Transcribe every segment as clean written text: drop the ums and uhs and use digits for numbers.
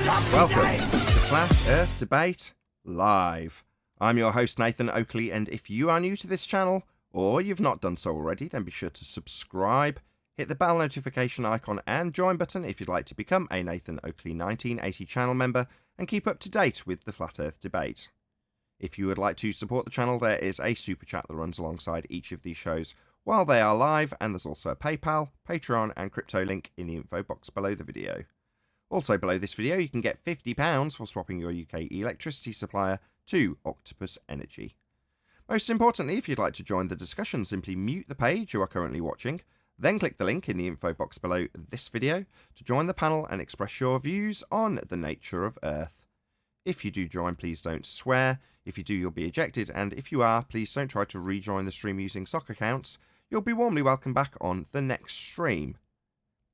Welcome to Flat Earth Debate Live. I'm your host Nathan Oakley, and if you are new to this channel, or you've not done so already, then be sure to subscribe, hit the bell notification icon and join button if you'd like to become a Nathan Oakley 1980 channel member and keep up to date with the Flat Earth Debate. If you would like to support the channel, there is a super chat that runs alongside each of these shows while they are live, and there's also a PayPal, Patreon and crypto link in the info box below the video. Also below this video, you can get £50 for swapping your UK electricity supplier to Octopus Energy. Most importantly, if you'd like to join the discussion, simply mute the page you are currently watching, then click the link in the info box below this video to join the panel and express your views on the nature of Earth. If you do join, please don't swear. If you do, you'll be ejected, and if you are, please don't try to rejoin the stream using sock accounts. You'll be warmly welcomed back on the next stream.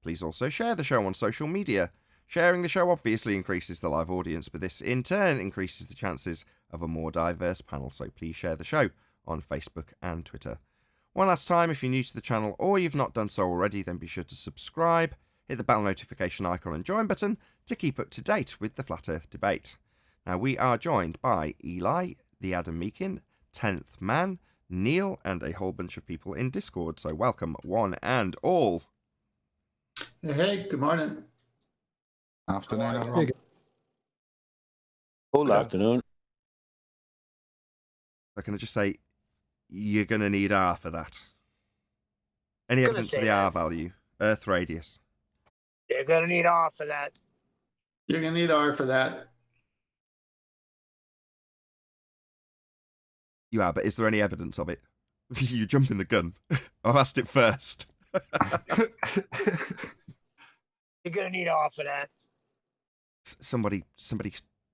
Please also share the show on social media. Sharing the show obviously increases the live audience, but this in turn increases the chances of a more diverse panel, so please share the show on Facebook and Twitter. One last time, if you're new to the channel or you've not done so already, then be sure to subscribe, hit the bell notification icon and join button to keep up to date with the Flat Earth Debate. Now, we are joined by Eli, the Adam Meakin, 10th Man, Neil, and a whole bunch of people in Discord, so welcome one and all. Hey, good morning. Afternoon, everyone. Good afternoon. So can I just say, you're going to need R for that. Any evidence of the R value? Earth radius. You're going to need R for that. You're going to need R for that. You are, but is there any evidence of it? You're jumping the gun. I've asked it first. You're going to need R for that. Somebody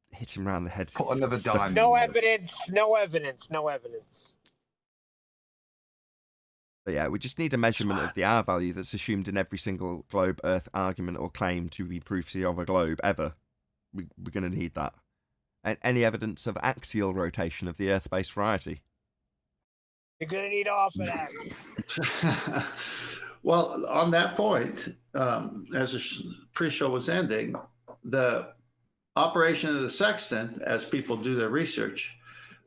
hit him around the head. Put another dime. No evidence, no evidence, no evidence. But yeah, we just need a measurement of the R value that's assumed in every single globe Earth argument or claim to be proof of a globe ever. We're going to need that. And any evidence of axial rotation of the Earth-based variety. You're going to need R for that. Well, on that point, as the pre-show was ending, the operation of the sextant, as people do their research,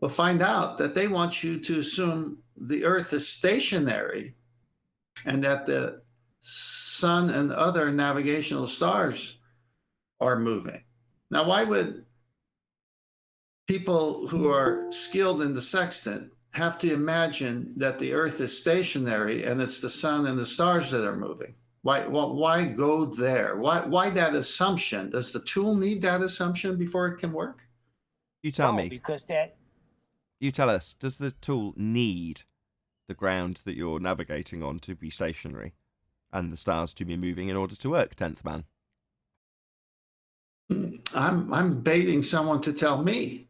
will find out that they want you to assume the Earth is stationary and that the sun and other navigational stars are moving. Now, why would people who are skilled in the sextant have to imagine that the Earth is stationary and it's the sun and the stars that are moving? Why go there? Why that assumption? Does the tool need that assumption before it can work? You tell me. Because that. You tell us, does the tool need the ground that you're navigating on to be stationary and the stars to be moving in order to work, 10th Man? I'm baiting someone to tell me.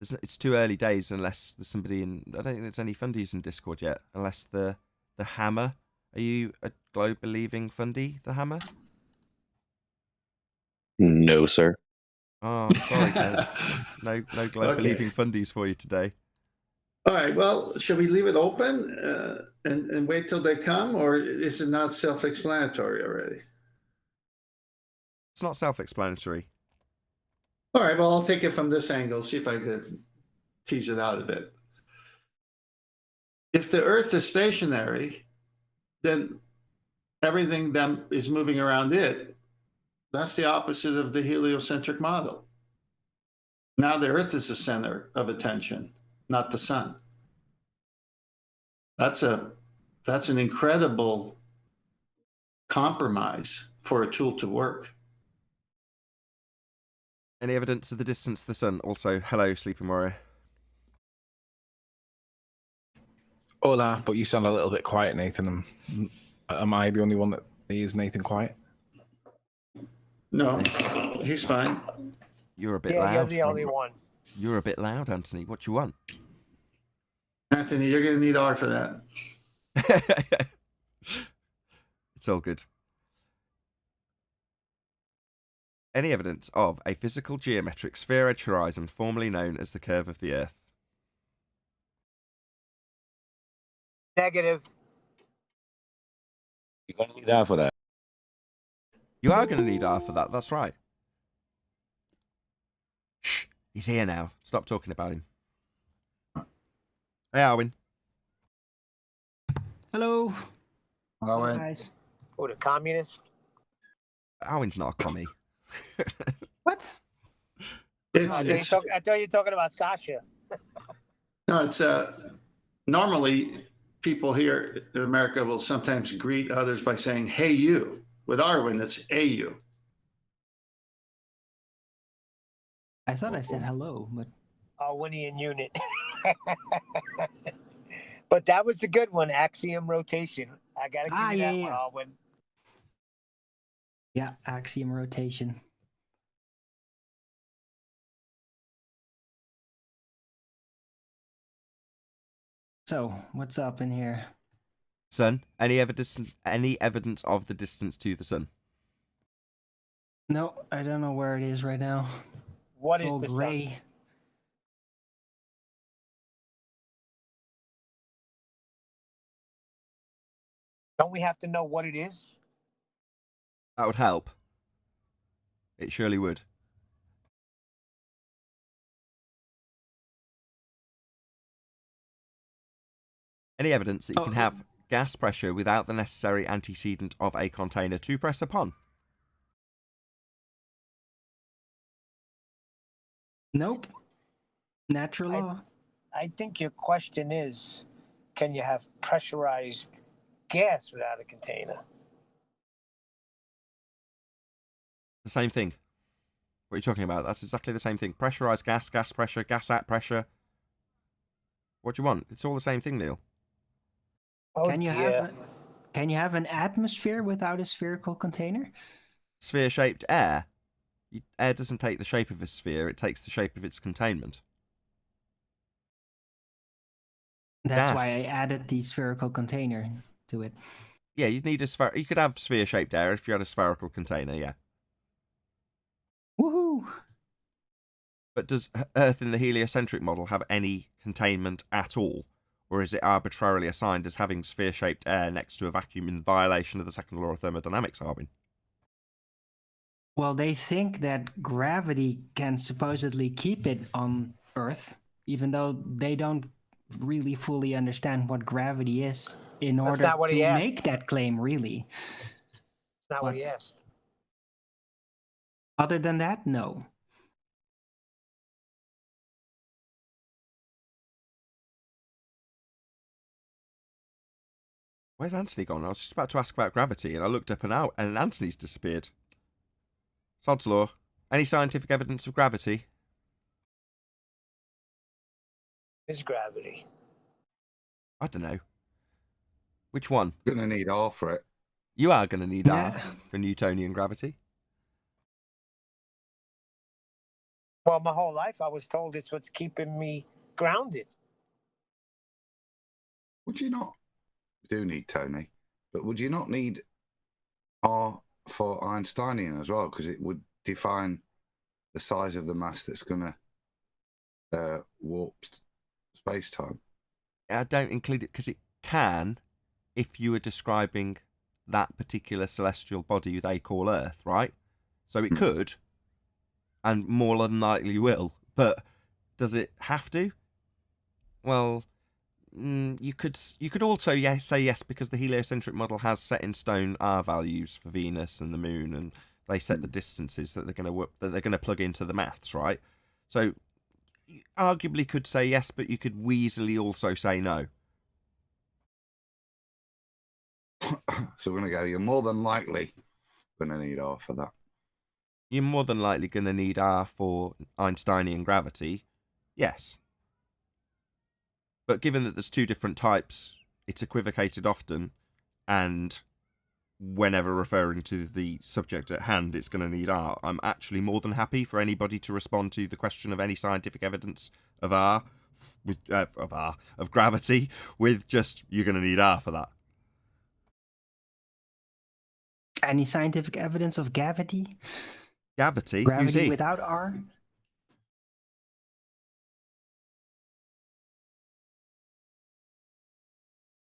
It's too early days unless there's somebody in... I don't think there's any fundies in Discord yet, unless the Hammer... Are you a globe-believing fundy, the Hammer? No, sir. Oh, sorry, Ted. No globe-believing fundies for you today. All right, well, should we leave it open and wait till they come, or is it not self-explanatory already? It's not self-explanatory. All right, well, I'll take it from this angle, see if I could tease it out a bit. If the Earth is stationary, then everything that is moving around it, that's the opposite of the heliocentric model. Now the Earth is the center of attention, not the sun. That's an incredible compromise for a tool to work. Any evidence of the distance to the sun? Also, hello, Sleeping Warrior. Hola, but you sound a little bit quiet, Nathan. Am I the only one that is Nathan quiet? No, he's fine. You're a bit loud. You're the only one. You're a bit loud, Anthony. What do you want? Anthony, you're going to need R for that. It's all good. Any evidence of a physical geometric sphere edge horizon formerly known as the curve of the Earth? Negative. You're going to need R for that. You are going to need R for that, that's right. He's here now. Stop talking about him. Hey, Arwin. Hello. Owen. Guys. Oh, the communist? Arwin's not a commie. What? It's, I it's thought you were talking about Sasha. no, it's normally people here in America will sometimes greet others by saying "Hey you." With Arwen, it's "Hey you." I thought I said hello, but Arwinian unit. But that was a good one, axiom rotation. I gotta give you that one, Arwin. yeah, axiom rotation. So, what's up in here? Sun. Any evidence of the distance to the sun? No, I don't know where it is right now. What It's is all the gray. sun? Don't we have to know what it is? That would help. It surely would. Any evidence that you can have gas pressure without the necessary antecedent of a container to press upon? Nope. Natural law. I think your question is, can you have pressurized gas without a container? The same thing. What are you talking about? That's exactly the same thing. Pressurized gas, gas pressure, gas at pressure. What do you want? It's all the same thing, Neil. Oh, Can you dear. have an atmosphere without a spherical container? Sphere-shaped air. Air doesn't take the shape of a sphere, it takes the shape of its containment. That's why Gas. I added the spherical container to it. Yeah, you'd need a you could have sphere-shaped air if you had a spherical container, yeah. Woohoo! But does Earth in the heliocentric model have any containment at all? Or is it arbitrarily assigned as having sphere-shaped air next to a vacuum in violation of the second law of thermodynamics, Arwin? Well, they think that gravity can supposedly keep it on Earth, even though they don't really fully understand what gravity is in That's order not what to he asked. make that claim, really. That's not what he What? asked. Other than that, no. Where's Anthony gone? I was just about to ask about gravity, and I looked up and out, and Anthony's disappeared. Sod's law. Any scientific evidence of gravity? It's gravity. I don't know. Which one? Gonna need R for it. You are going to need R Yeah. for Newtonian gravity. Well, my whole life I was told it's what's keeping me grounded. Would you not? You do need Tony, but would you not need R for Einsteinian as well? Because it would define the size of the mass that's gonna warp space time. I don't include it because it can if you were describing that particular celestial body they call Earth, right? So it could, and more than likely will, but does it have to? Well, you could also say yes because the heliocentric model has set in stone R values for Venus and the Moon, and they set the distances that they're going to plug into the maths, right? So you arguably could say yes, but you could wheezily also say no. So we're gonna go. You're more than likely gonna need R for that. You're more than likely going to need R for Einsteinian gravity, yes. But given that there's two different types, it's equivocated often, and whenever referring to the subject at hand, it's going to need R. I'm actually more than happy for anybody to respond to the question of any scientific evidence of R, of gravity, with just, you're going to need R for that. Any scientific evidence of gravity? Gravity? Who's Gravity he? without R?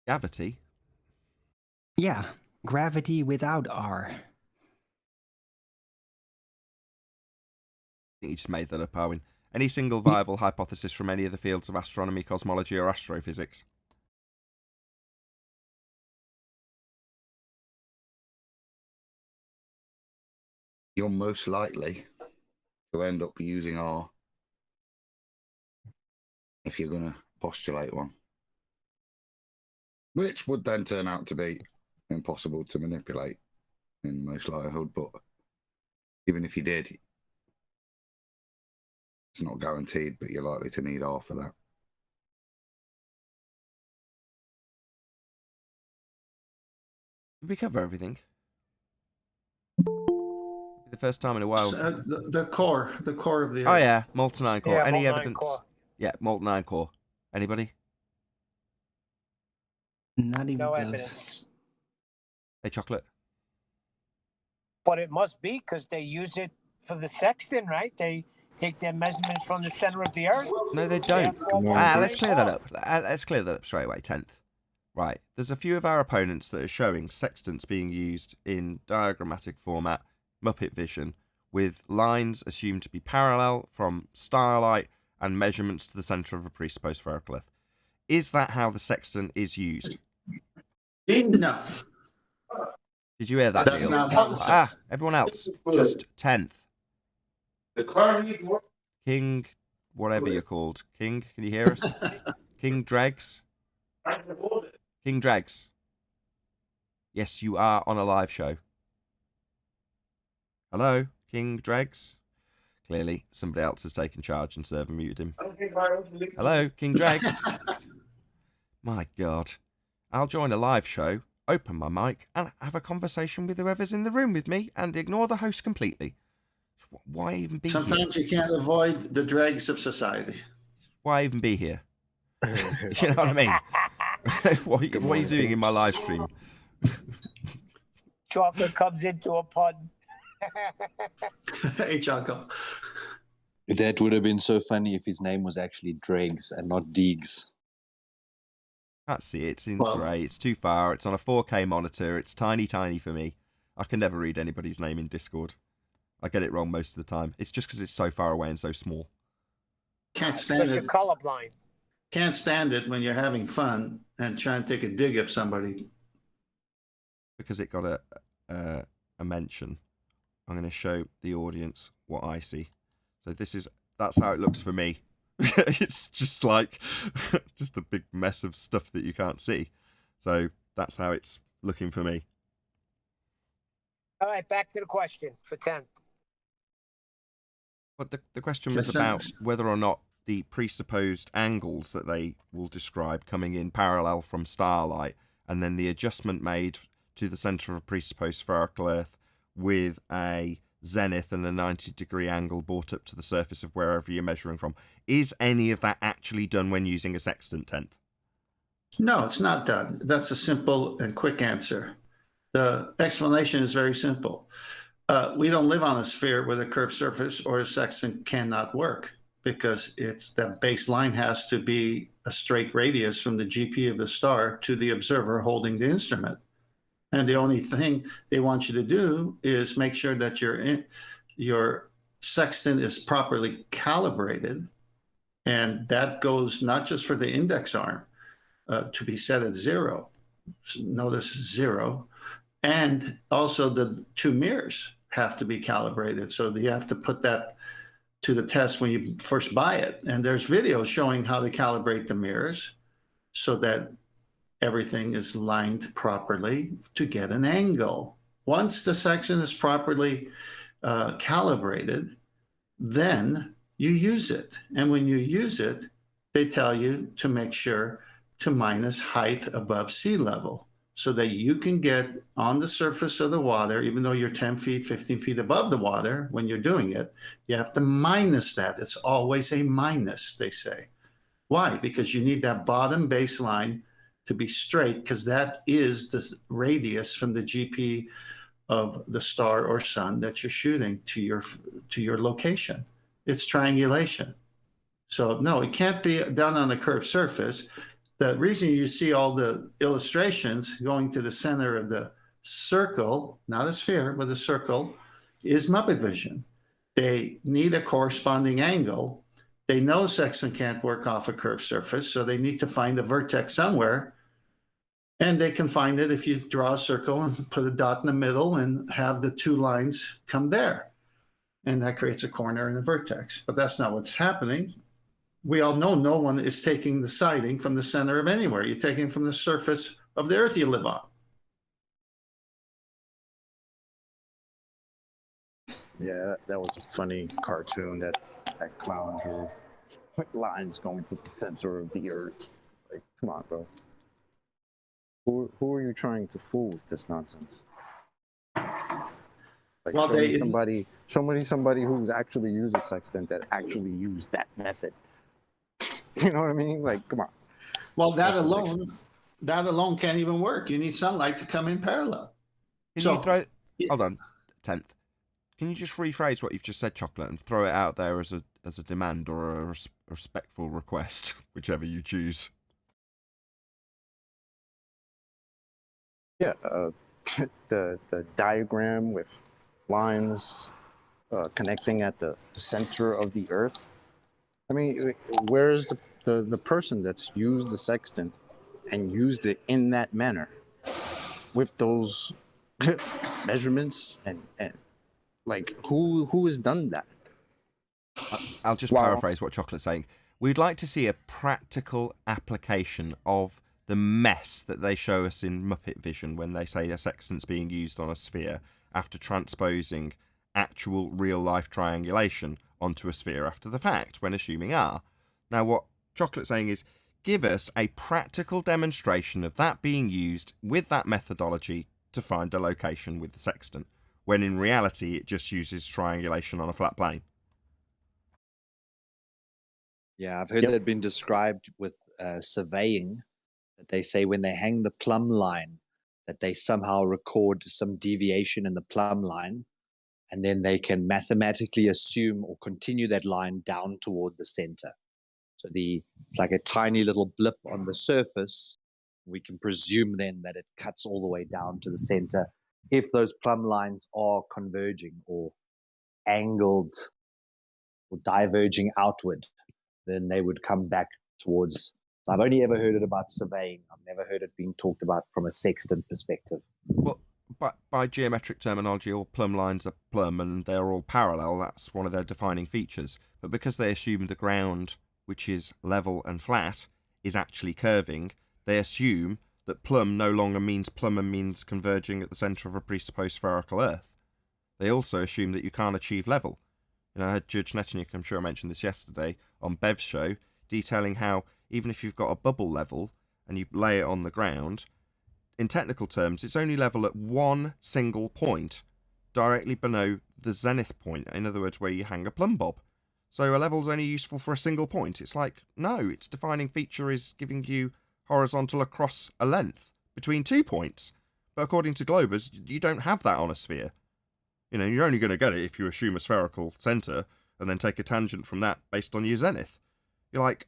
Gravity? Yeah, gravity without R. I think you just made that up, Arwin. Any single viable hypothesis from any of the fields of astronomy, cosmology, or astrophysics? You're most likely to end up using R if you're going to postulate one, which would then turn out to be impossible to manipulate in most likelihood. But even if you did, it's not guaranteed, but you're likely to need R for that. Did we cover everything? The first time in a while. The core of the Earth. Oh yeah, molten iron core. Yeah, Any molten iron evidence? core. Yeah, molten iron core. Anybody? Not even No close. evidence. Hey, chocolate. But it must be because they use it for the sextant, right? They take their measurements from the center of the Earth. No, they don't. Therefore, Let's clear that core. up. Let's clear that up straight away. 10th. Right. There's a few of our opponents that are showing sextants being used in diagrammatic format, Muppet vision, with lines assumed to be parallel from starlight and measurements to the centre of a presupposed spherical Earth. Is that how the sextant is used? No, Did you hear that, that's Neil? not how the Everyone else, just 10th. The car needs work. King, whatever you're called. King, can you hear us? King Dregs? King Dregs? Yes, you are on a live show. Hello, King Dregs? Clearly, somebody else has taken charge and server muted him. Hello, King Dregs? My God. I'll join a live show, open my mic, and have a conversation with whoever's in the room with me and ignore the host completely. Why even be here? Sometimes you can't avoid the dregs of society. Why even be here? You know what I mean? what are you doing in my live stream? Chocolate comes into a pun. Hey, Choco. That would have been so funny if his name was actually Dregs and not Deegs. Can't see it. It's in Well- grey. It's too far. It's on a 4K monitor. It's tiny for me. I can never read anybody's name in Discord. I get it wrong most of the time. It's just because it's so far away and so small. Can't stand Because you're it. colorblind. Can't stand it when you're having fun and trying to take a dig at somebody. Because it got a mention. I'm going to show the audience what I see. So that's how it looks for me. It's just like just a big mess of stuff that you can't see. So that's how it's looking for me. All right, back to the question for 10th. But the question was Listen. about whether or not the presupposed angles that they will describe coming in parallel from starlight, and then the adjustment made to the centre of a presupposed spherical Earth with a zenith and a 90-degree angle brought up to the surface of wherever you're measuring from. Is any of that actually done when using a sextant, 10th? No, it's not done. That's a simple and quick answer. The explanation is very simple. We don't live on a sphere with a curved surface, or a sextant cannot work, because it's that baseline has to be a straight radius from the GP of the star to the observer holding the instrument. And the only thing they want you to do is make sure that your sextant is properly calibrated. And that goes not just for the index arm to be set at 0. Notice 0. And also the two mirrors have to be calibrated. So you have to put that to the test when you first buy it. And there's videos showing how to calibrate the mirrors so that everything is lined properly to get an angle. Once the sextant is properly calibrated, then you use it. And when you use it, they tell you to make sure to minus height above sea level, so that you can get on the surface of the water, even though you're 10 feet, 15 feet above the water when you're doing it, you have to minus that. It's always a minus, they say. Why? Because you need that bottom baseline to be straight, because that is the radius from the GP of the star or sun that you're shooting to your location. It's triangulation. So no, it can't be done on a curved surface. The reason you see all the illustrations going to the center of the circle, not a sphere, but a circle, is Muppet vision. They need a corresponding angle They know sextant can't work off a curved surface, so they need to find a vertex somewhere. And they can find it if you draw a circle and put a dot in the middle and have the two lines come there. And that creates a corner and a vertex. But that's not what's happening. We all know no one is taking the siding from the center of anywhere. You're taking it from the surface of the earth you live on. Yeah, that was a funny cartoon that clown drew. Like lines going to the center of the earth. Like, come on, bro. Who are you trying to fool with this nonsense? Like, Well, show me somebody who's actually used a sextant that actually used that method. You know what I mean? Like, come on. Well, that alone can't even work. You need sunlight to come in parallel. Hold on, 10th. Can you just rephrase what you've just said, Chocolate, and throw it out there as a demand or a respectful request, whichever you choose? Yeah, the diagram with lines connecting at the center of the earth. I mean, where's the person that's used the sextant and used it in that manner with those measurements and like who has done that? I'll just paraphrase what Chocolate's saying. We'd like to see a practical application of the mess that they show us in Muppet Vision when they say a sextant's being used on a sphere after transposing actual real-life triangulation onto a sphere after the fact, when assuming R. Now, what Chocolate's saying is, give us a practical demonstration of that being used with that methodology to find a location with the sextant, when in reality it just uses triangulation on a flat plane. Yeah, I've heard that been described with surveying, that they say when they hang the plumb line, that they somehow record some deviation in the plumb line, and then they can mathematically assume or continue that line down toward the center. So it's like a tiny little blip on the surface. We can presume then that it cuts all the way down to the center if those plumb lines are converging or angled or diverging outward. Then they would come back towards. I've only ever heard it about surveying. I've never heard it being talked about from a sextant perspective. Well, by geometric terminology, all plumb lines are plumb and they're all parallel. That's one of their defining features. But because they assume the ground, which is level and flat, is actually curving, they assume that plumb no longer means plumb and means converging at the centre of a presupposed spherical Earth. They also assume that you can't achieve level. You know, I heard Judge Netanyahu, I'm sure I mentioned this yesterday, on Bev's show, detailing how even if you've got a bubble level and you lay it on the ground, in technical terms, it's only level at one single point, directly below the zenith point, in other words, where you hang a plumb bob. So a level's only useful for a single point. It's like, no, its defining feature is giving you horizontal across a length between 2 points. But according to Globers, you don't have that on a sphere. You know, you're only going to get it if you assume a spherical centre and then take a tangent from that based on your zenith. You're like,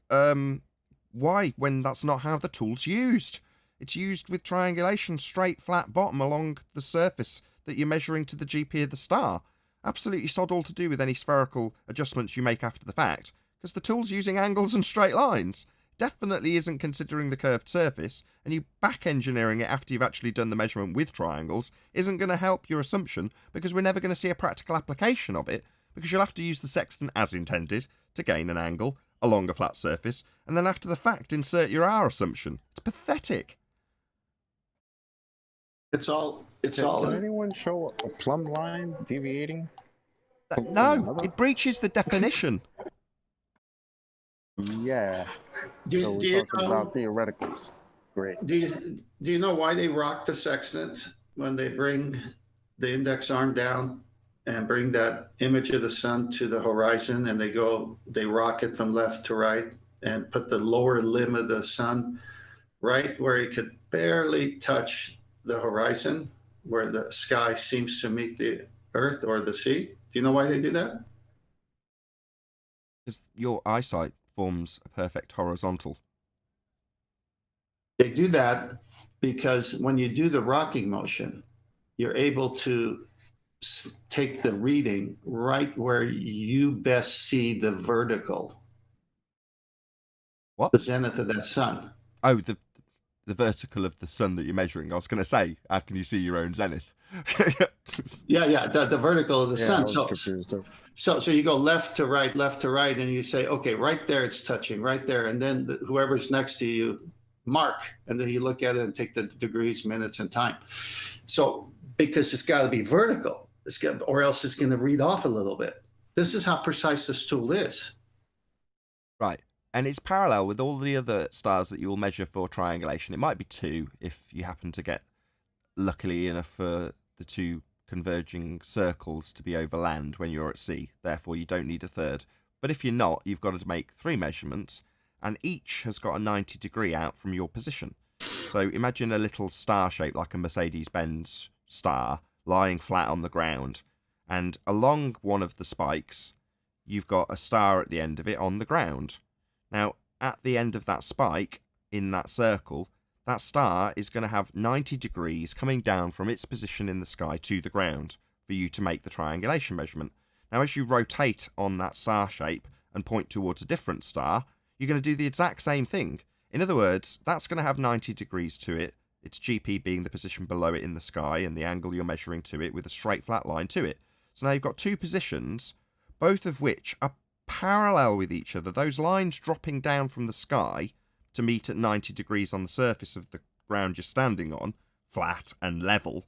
why, when that's not how the tool's used? It's used with triangulation, straight, flat bottom along the surface that you're measuring to the GP of the star. Absolutely sod all to do with any spherical adjustments you make after the fact, because the tool's using angles and straight lines. Definitely isn't considering the curved surface, and you back engineering it after you've actually done the measurement with triangles isn't going to help your assumption, because we're never going to see a practical application of it, because you'll have to use the sextant as intended to gain an angle along a flat surface, and then after the fact insert your R assumption. It's pathetic. Can anyone show a plumb line deviating? No, it breaches the definition. Yeah. So we're talking about theoreticals. Great. Do you know why they rock the sextant when they bring the index arm down and bring that image of the sun to the horizon, and they rock it from left to right and put the lower limb of the sun right where it could barely touch the horizon, where the sky seems to meet the earth or the sea? Do you know why they do that? Because your eyesight forms a perfect horizontal. They do that because when you do the rocking motion, you're able to take the reading right where you best see the vertical What? The zenith of that sun. Oh, the vertical of the sun that you're measuring. I was going to say, how can you see your own zenith? Yeah, the vertical of the Yeah, sun. I was confused. So you go left to right, and you say, okay, right there it's touching, right there, and then whoever's next to you mark, and then you look at it and take the degrees, minutes, and time. So because it's got to be vertical, or else it's going to read off a little bit. This is how precise this tool is. Right. And it's parallel with all the other stars that you will measure for triangulation. It might be 2 if you happen to get luckily enough for the 2 converging circles to be over land when you're at sea. Therefore, you don't need a third. But if you're not, you've got to make 3 measurements, and each has got a 90-degree out from your position. So imagine a little star shape like a Mercedes-Benz star lying flat on the ground, and along one of the spikes, you've got a star at the end of it on the ground. Now, at the end of that spike, in that circle, that star is going to have 90 degrees coming down from its position in the sky to the ground for you to make the triangulation measurement. Now, as you rotate on that star shape and point towards a different star, you're going to do the exact same thing. In other words, that's going to have 90 degrees to it, its GP being the position below it in the sky and the angle you're measuring to it with a straight flat line to it. So now you've got 2 positions, both of which are parallel with each other. Those lines dropping down from the sky to meet at 90 degrees on the surface of the ground you're standing on, flat and level,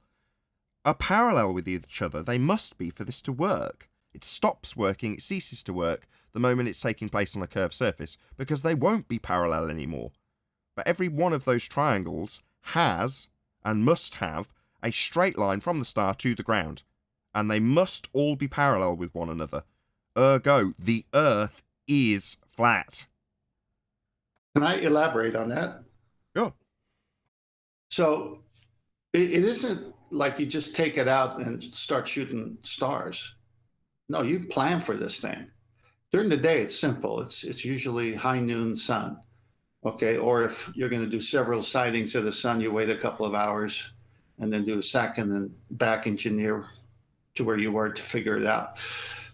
are parallel with each other. They must be for this to work. It stops working, it ceases to work the moment it's taking place on a curved surface, because they won't be parallel anymore. But every one of those triangles has and must have a straight line from the star to the ground, and they must all be parallel with one another. Ergo, the Earth is flat. Can I elaborate on that? Sure. So it isn't like you just take it out and start shooting stars. No, you plan for this thing. During the day, it's simple. It's usually high noon sun. Okay, or if you're going to do several sightings of the sun, you wait a couple of hours and then do a second and back engineer to where you were to figure it out.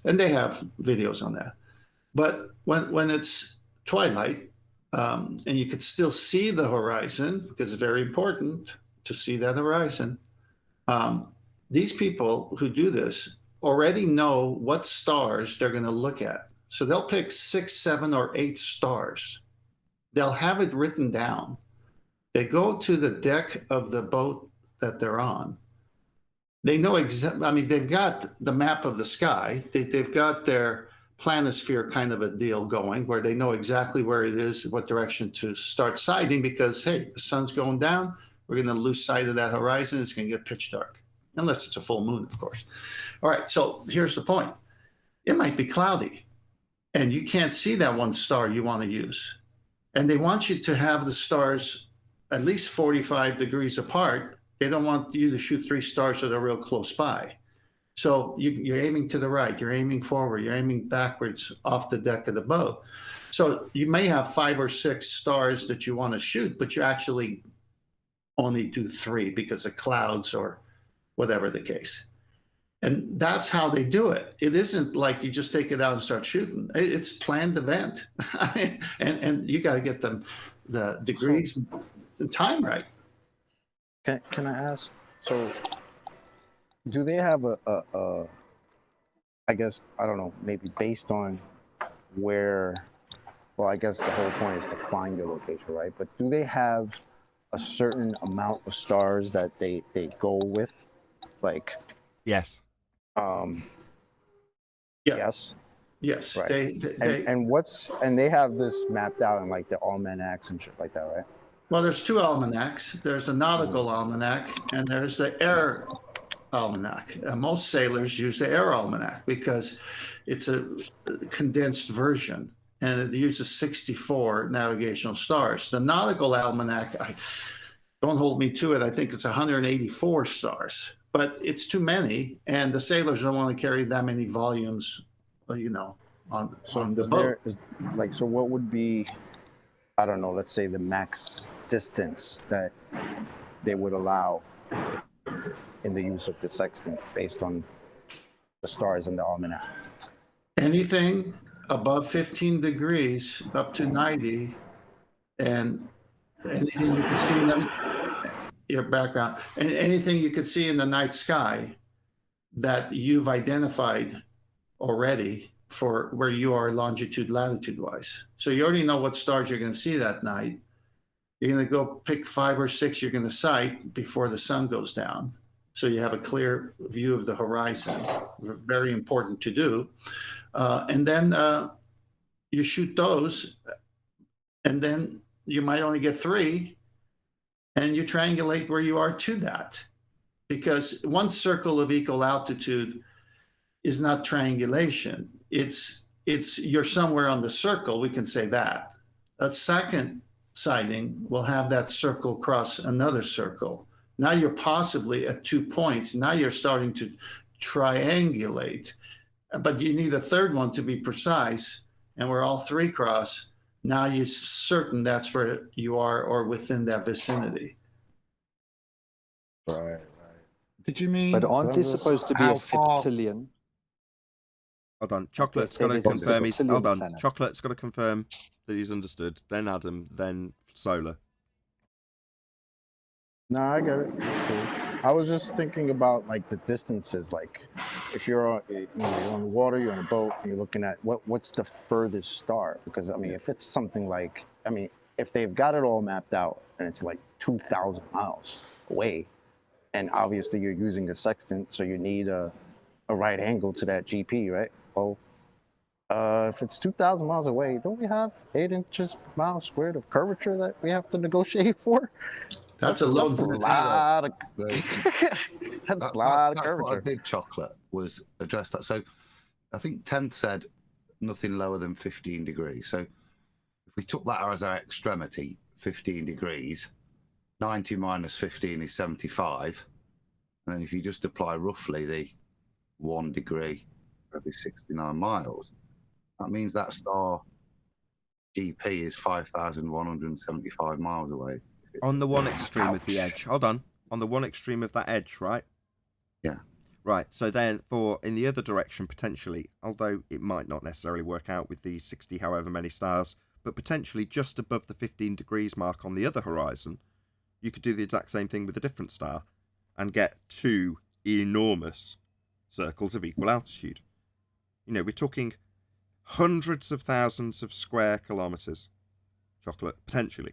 And they have videos on that. But when it's twilight, and you could still see the horizon, because it's very important to see that horizon, these people who do this already know what stars they're going to look at. So they'll pick 6, 7, or 8 stars. They'll have it written down. They go to the deck of the boat that they're on. They know exactly, I mean, they've got the map of the sky. They've got their planisphere kind of a deal going where they know exactly where it is, what direction to start sighting, because, hey, the sun's going down. We're going to lose sight of that horizon. It's going to get pitch dark, unless it's a full moon, of course. All right, so here's the point. It might be cloudy, and you can't see that one star you want to use. And they want you to have the stars at least 45 degrees apart. They don't want you to shoot 3 stars that are real close by. So you're aiming to the right, you're aiming forward, you're aiming backwards off the deck of the boat. So you may have 5 or 6 stars that you want to shoot, but you actually only do 3 because of clouds or whatever the case. And that's how they do it. It isn't like you just take it out and start shooting. It's a planned event. and you got to get the degrees and time right. Can I ask? So, do they have a I guess, I don't know, maybe based on where, well, I guess the whole point is to find your location, right? But do they have a certain amount of stars that they go with? Like, Yes. Yes. Yes. Right. And they have this mapped out in like the almanacs and shit like that, right? Well, there's 2 almanacs. There's the nautical almanac and there's the air almanac. Most sailors use the air almanac because it's a condensed version and it uses 64 navigational stars. The nautical almanac, don't hold me to it, I think it's 184 stars, but it's too many and the sailors don't want to carry that many volumes, on the boat. So what would be, I don't know, let's say the max distance that they would allow in the use of the sextant based on the stars in the almanac? Anything above 15 degrees up to 90 and anything you can see in your background, and anything you could see in the night sky that you've identified already for where you are longitude, latitude wise. So you already know what stars you're going to see that night. You're going to go pick 5 or 6 you're going to sight before the sun goes down. So you have a clear view of the horizon. Very important to do. And then you shoot those, and then you might only get 3, and you triangulate where you are to that. Because one circle of equal altitude is not triangulation. It's you're somewhere on the circle, we can say that. A second sighting will have that circle cross another circle. Now you're possibly at 2 points. Now you're starting to triangulate, but you need a third one to be precise, and where all 3 cross, now you're certain that's where you are or within that vicinity. Right. Did you mean? But aren't there supposed to be how a far- septillion? Hold on, Chocolate's say got to there's a confirm he's. Hold septillion on, planets. Chocolate's got to confirm that he's understood. Then Adam, then Solar. No, I get it. It's cool. I was just thinking about like the distances. Like, if you're on, you're on the water, you're on a boat, and you're looking at what's the furthest star? Because I mean, if it's something like, I mean, if they've got it all mapped out and it's like 2,000 miles away, and obviously you're using a sextant, so you need a right angle to that GP, right? Well, if it's 2,000 miles away, don't we have 8 inches per mile squared of curvature that we have to negotiate for? That's a low. That's a lot of. That's That's a lot of what I curvature. did, Chocolate, was address that. So I think 10th said nothing lower than 15 degrees. So if we took that as our extremity, 15 degrees, 90 minus 15 is 75. And then if you just apply roughly the 1 degree for every 69 miles, that means that star GP is 5,175 miles away. On the one extreme of the edge. Hold on. On the one extreme of that edge, right? Yeah. Right. So then in the other direction, potentially, although it might not necessarily work out with these 60 however many stars, but potentially just above the 15 degrees mark on the other horizon, you could do the exact same thing with a different star and get 2 enormous circles of equal altitude. You know, we're talking hundreds of thousands of square kilometers, Chocolate, potentially.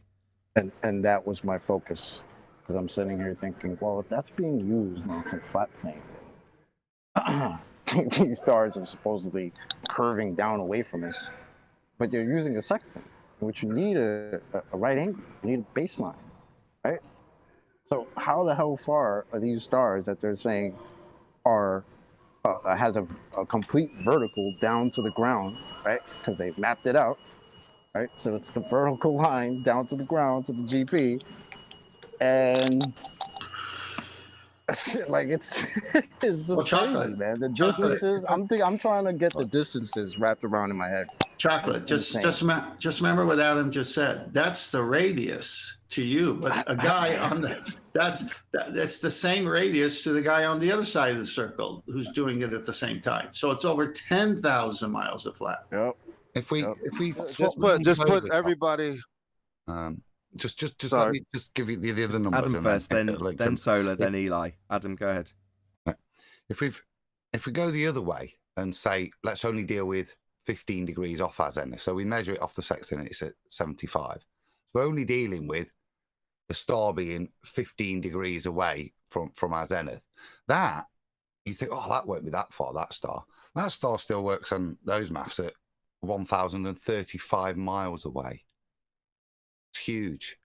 And that was my focus, because I'm sitting here thinking, well, if that's being used and it's a flat plane, these stars are supposedly curving down away from us, but you're using a sextant, which you need a right angle, you need a baseline, right? So how the hell far are these stars that they're saying are has a complete vertical down to the ground, right? Because they've mapped it out. Right, so it's the vertical line down to the ground to the GP, and like it's just Well, crazy, Chocolate. man. The Chocolate. distances. I'm trying to get the distances wrapped around in my head. Chocolate. It's insane. Just remember what Adam just said. That's the radius to you, but a guy on that's the same radius to the guy on the other side of the circle who's doing it at the same time. So it's over 10,000 miles of flat. Yep. If we Just put everybody. Just Sorry. let me just give you the other numbers. Adam and first, then some- Solar, then Eli. Adam, go ahead. If we go the other way and say let's only deal with 15 degrees off our zenith, so we measure it off the sextant, it's at 75. So we're only dealing with the star being 15 degrees away from our zenith. That you think, oh, that won't be that far. That star still works on those maths at 1,035 miles away. It's huge.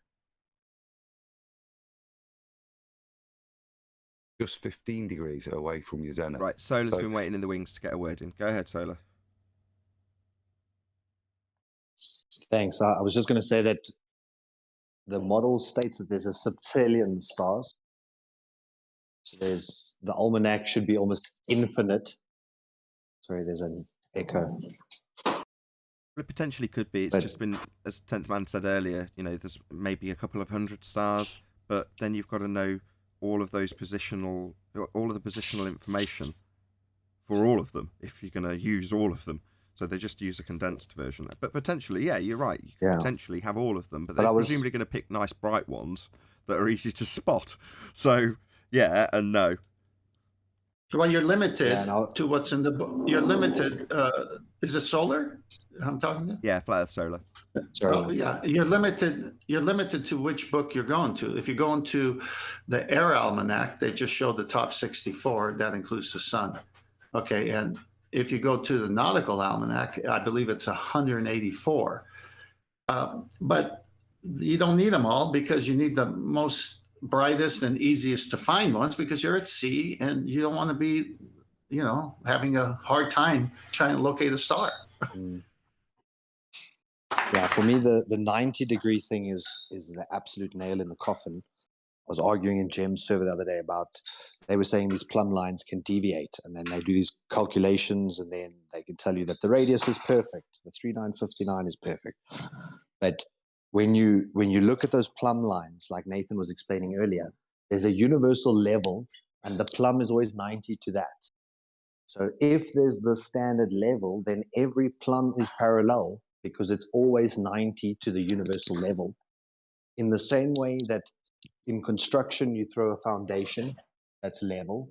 Just 15 degrees away from your zenith. Right, Solar's So- been waiting in the wings to get a word in. Go ahead, Solar. Thanks. I was just going to say that the model states that there's a septillion stars. So the almanac should be almost infinite. Sorry, there's an echo. It potentially could be. It's just been, as 10th Man said earlier, you know, there's maybe a couple of hundred stars, but then you've got to know all of the positional information for all of them if you're going to use all of them. So they just use a condensed version. But potentially, yeah, you're right. You Yeah. could potentially have all of them, but But they're I was- presumably going to pick nice bright ones that are easy to spot. So yeah and no. Well, you're limited Yeah, and to what's in the book. You're limited. Is it solar? I'm talking to. Yeah, flat Earth solar. Oh, yeah, you're limited. You're limited to which book you're going to. If you're going to the Air Almanac, they just show the top 64. That includes the sun. Okay, and if you go to the Nautical Almanac, I believe it's 184. But you don't need them all because you need the most brightest and easiest to find ones because you're at sea and you don't want to be, having a hard time trying to locate a star. Yeah, for me, the 90-degree thing is the absolute nail in the coffin. I was arguing in Jim's server the other day about, they were saying these plumb lines can deviate, and then they do these calculations, and then they can tell you that the radius is perfect, the 3959 is perfect. But when you look at those plumb lines, like Nathan was explaining earlier, there's a universal level, and the plumb is always 90 to that. So if there's the standard level, then every plumb is parallel because it's always 90 to the universal level. In the same way that in construction, you throw a foundation that's level,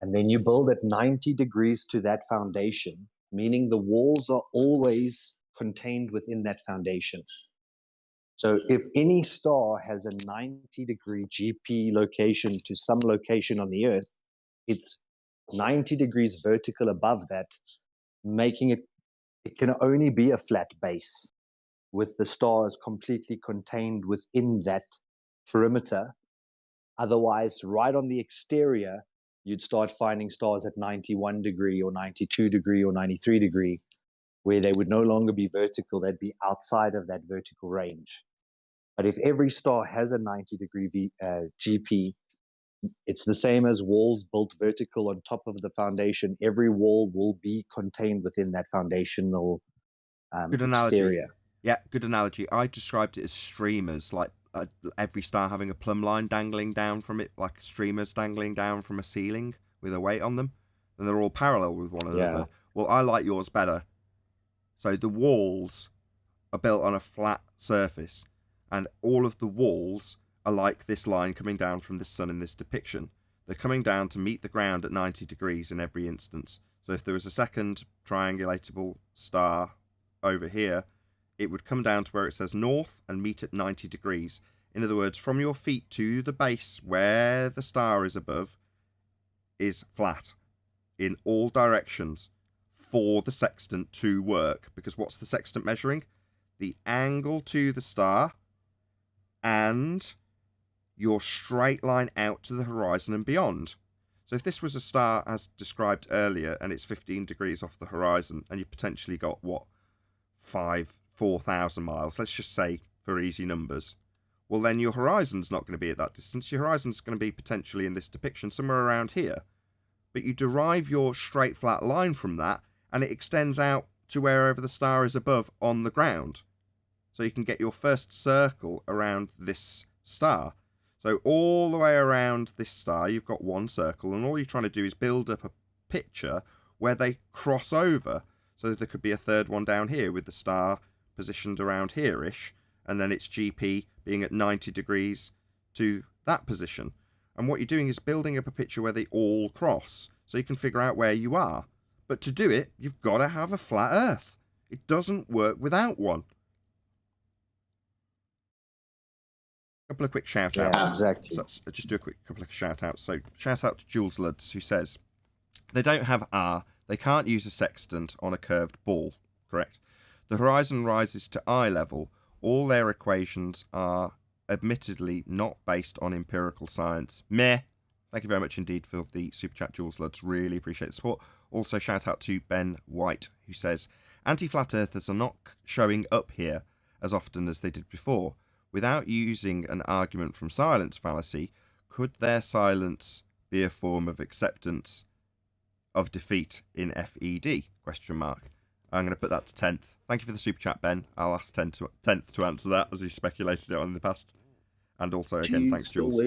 and then you build at 90 degrees to that foundation, meaning the walls are always contained within that foundation. So if any star has a 90-degree GP location to some location on the Earth, it's 90 degrees vertical above that, making it can only be a flat base with the stars completely contained within that perimeter. Otherwise, right on the exterior, you'd start finding stars at 91 degree or 92 degree or 93 degree, where they would no longer be vertical, they'd be outside of that vertical range. But if every star has a 90-degree GP, it's the same as walls built vertical on top of the foundation. Every wall will be contained within that foundational Good analogy. exterior. Yeah, good analogy. I described it as streamers, like every star having a plumb line dangling down from it, like streamers dangling down from a ceiling with a weight on them. And they're all parallel with one another. Yeah. Well, I like yours better. So the walls are built on a flat surface, and all of the walls are like this line coming down from the sun in this depiction. They're coming down to meet the ground at 90 degrees in every instance. So if there was a second triangulatable star over here, it would come down to where it says north and meet at 90 degrees. In other words, from your feet to the base where the star is above is flat in all directions for the sextant to work. Because what's the sextant measuring? The angle to the star and your straight line out to the horizon and beyond. So if this was a star as described earlier and it's 15 degrees off the horizon and you potentially got, 4,000 miles, let's just say for easy numbers, well then your horizon's not going to be at that distance. Your horizon's going to be potentially in this depiction somewhere around here. But you derive your straight flat line from that and it extends out to wherever the star is above on the ground. So you can get your first circle around this star. So all the way around this star, you've got one circle, and all you're trying to do is build up a picture where they cross over. So there could be a third one down here with the star positioned around here-ish, and then its GP being at 90 degrees to that position. And what you're doing is building up a picture where they all cross, so you can figure out where you are. But to do it, you've got to have a flat Earth. It doesn't work without one. Couple of quick shout outs. Yeah, exactly. So, just do a quick couple of shout outs. So shout out to Jules Luds, who says they don't have R, they can't use a sextant on a curved ball. Correct. The horizon rises to eye level. All their equations are admittedly not based on empirical science. Meh. Thank you very much indeed for the super chat, Jules Luds. Really appreciate the support. Also shout out to Ben White, who says anti-flat earthers are not showing up here as often as they did before. Without using an argument from silence fallacy, could their silence be a form of acceptance of defeat in FED? Question mark. I'm going to put that to 10th. Thank you for the super chat, Ben. I'll ask 10th to answer that, as he speculated it on in the past. And also, again, thanks, Jules.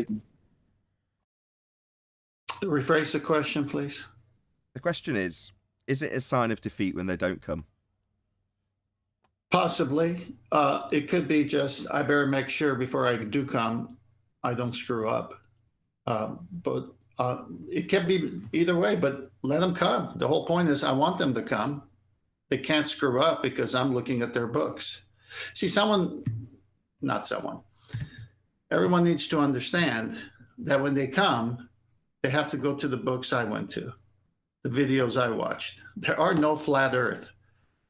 Rephrase the question, please. The question is it a sign of defeat when they don't come? Possibly. It could be just, I better make sure before I do come, I don't screw up. But it can be either way, but let them come. The whole point is I want them to come. They can't screw up because I'm looking at their books. See, everyone needs to understand that when they come, they have to go to the books I went to, the videos I watched. There are no flat earth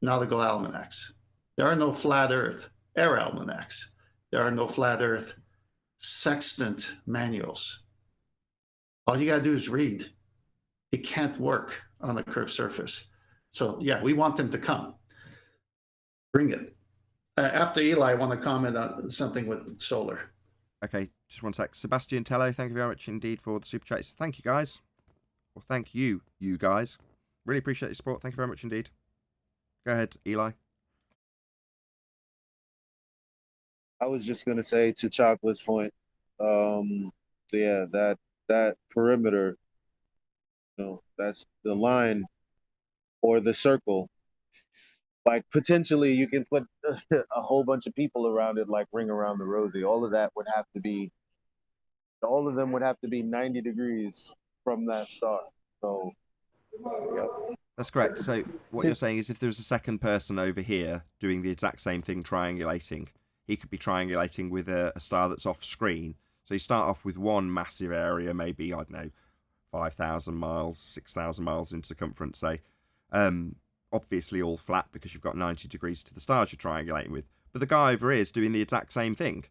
nautical almanacs. There are no flat earth air almanacs. There are no flat earth sextant manuals. All you got to do is read. It can't work on a curved surface. So yeah, we want them to come. Bring it. After Eli, I want to comment on something with solar. Okay, just one sec. Sebastian Tello, thank you very much indeed for the super chats. Thank you, guys. Well, thank you guys. Really appreciate your support. Thank you very much indeed. Go ahead, Eli. I was just gonna say to Chocolate's point, yeah, that perimeter, that's the line or the circle. Like potentially you can put a whole bunch of people around it, like Ring Around the Rosie. All of them would have to be 90 degrees from that star. So, yep. That's correct. So what you're saying is if there was a second person over here doing the exact same thing, triangulating, he could be triangulating with a star that's off screen. So you start off with one massive area, maybe, I don't know, 5,000 miles, 6,000 miles in circumference, say. Obviously all flat because you've got 90 degrees to the stars you're triangulating with. But the guy over here is doing the exact same thing.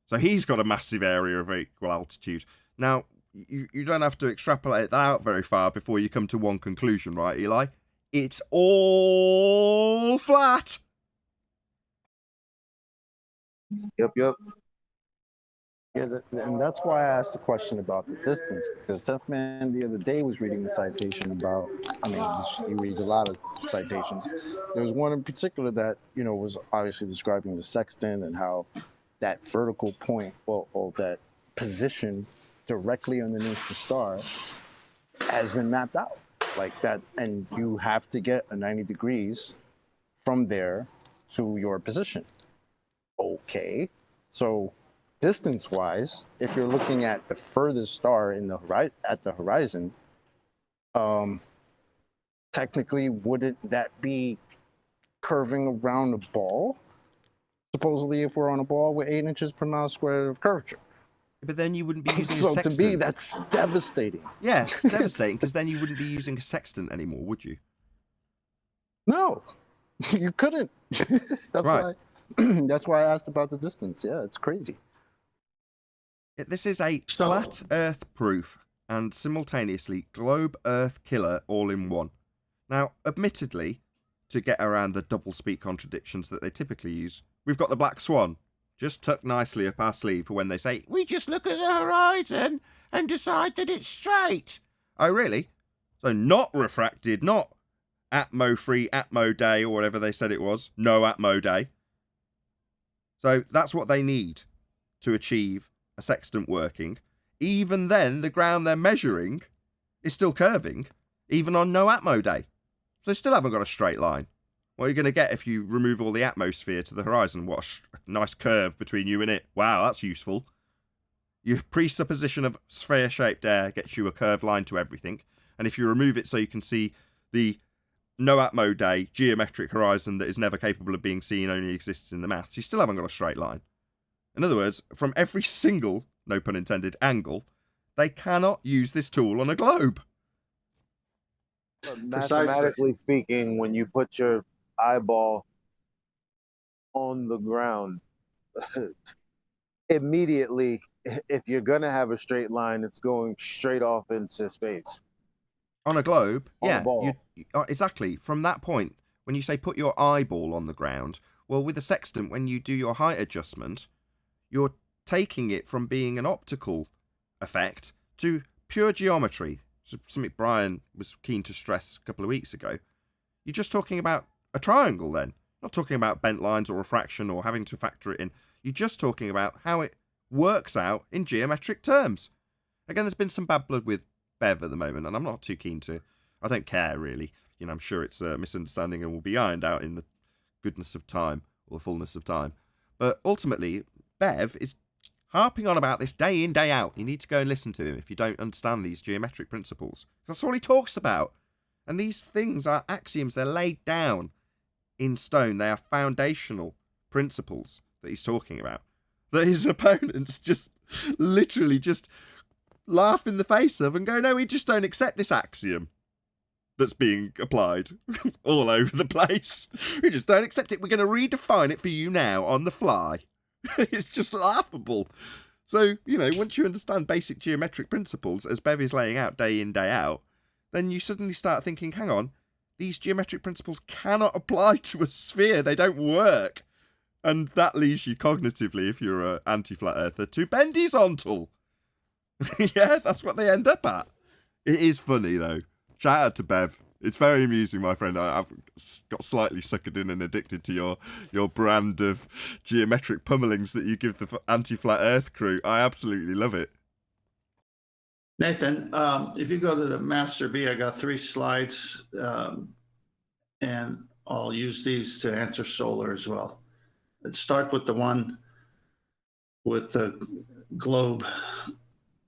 So he's got a massive area of equal altitude. Now, you don't have to extrapolate that out very far before you come to one conclusion, right, Eli? It's all flat. Yep. Yeah, and that's why I asked the question about the distance, because Tough Man the other day was reading the citation about, he reads a lot of citations. There was one in particular that, was obviously describing the sextant and how that vertical point, or that position directly underneath the star has been mapped out like that. And you have to get a 90 degrees from there to your position. Okay, so distance-wise, if you're looking at the furthest star at the horizon, technically, wouldn't that be curving around a ball? Supposedly, if we're on a ball with 8 inches per mile squared of curvature. But then you wouldn't be using a So sextant. to me, that's devastating. Yeah, it's devastating because then you wouldn't be using a sextant anymore, would you? No, you couldn't. That's right. That's why I asked about the distance. Yeah, it's crazy. This is a flat Earth proof and simultaneously globe Earth killer all in one. Now, admittedly, to get around the double speak contradictions that they typically use, we've got the black swan just tucked nicely up our sleeve for when they say, we just look at the horizon and decide that it's straight. Oh, really? So not refracted, not atmo-free, atmo day, or whatever they said it was. No atmo day. So that's what they need to achieve a sextant working. Even then, the ground they're measuring is still curving, even on no atmo day. So they still haven't got a straight line. What are you going to get if you remove all the atmosphere to the horizon? What a nice curve between you and it. Wow, that's useful. Your presupposition of sphere-shaped air gets you a curved line to everything. And if you remove it so you can see the no atmo day geometric horizon that is never capable of being seen, only exists in the maths, you still haven't got a straight line. In other words, from every single, no pun intended, angle, they cannot use this tool on a globe. Mathematically speaking, when you put your eyeball on the ground, immediately, if you're going to have a straight line, it's going straight off into space. On a globe, on yeah, a ball. Exactly. From that point, when you say put your eyeball on the ground, well, with a sextant, when you do your height adjustment, you're taking it from being an optical effect to pure geometry. So something Brian was keen to stress a couple of weeks ago. You're just talking about a triangle then. Not talking about bent lines or refraction or having to factor it in. You're just talking about how it works out in geometric terms. Again, there's been some bad blood with Bev at the moment, and I'm not too keen to... I don't care, really. I'm sure it's a misunderstanding and will be ironed out in the goodness of time or the fullness of time. But ultimately, Bev is harping on about this day in, day out. You need to go and listen to him if you don't understand these geometric principles. That's all he talks about. And these things are axioms. They're laid down in stone. They are foundational principles that he's talking about. That his opponents just literally just laugh in the face of and go, no, we just don't accept this axiom that's being applied all over the place. We just don't accept it. We're going to redefine it for you now on the fly. It's just laughable. So, you know, once you understand basic geometric principles, as Bev is laying out day in, day out, then you suddenly start thinking, hang on, these geometric principles cannot apply to a sphere. They don't work. And that leaves you cognitively, if you're an anti-flat earther, to bendizontal. Yeah, that's what they end up at. It is funny, though. Shout out to Bev. It's very amusing, my friend. I've got slightly suckered in and addicted to your brand of geometric pummelings that you give the anti-flat earth crew. I absolutely love it. Nathan, if you go to the Master B, I got 3 slides, and I'll use these to answer solar as well. Let's start with the one with the globe,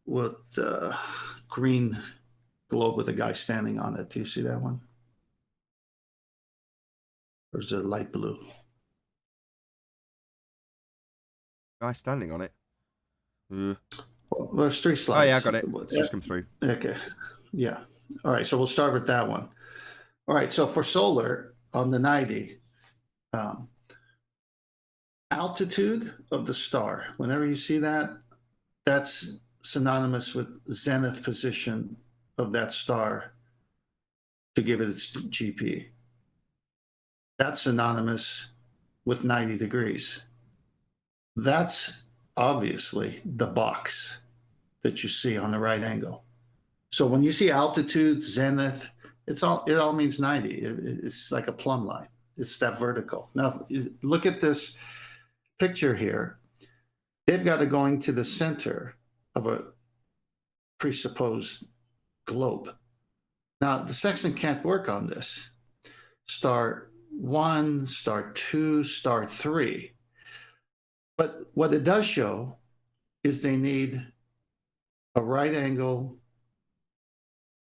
with the green globe with a guy standing on it. Do you see that one? Or is it light blue? Guy standing on it. Well, there's 3 slides. Oh, yeah, I got it. It's just come through. Okay. Yeah. All right. So we'll start with that one. All right. So for solar on the 90, altitude of the star, whenever you see that, that's synonymous with zenith position of that star to give it its GP. That's synonymous with 90 degrees. That's obviously the box that you see on the right angle. So when you see altitude, zenith, it all means 90. It's like a plumb line. It's that vertical. Now, look at this picture here. They've got it going to the center of a presupposed globe. Now, the sextant can't work on this. Star 1, star 2, star 3. But what it does show is they need a right angle,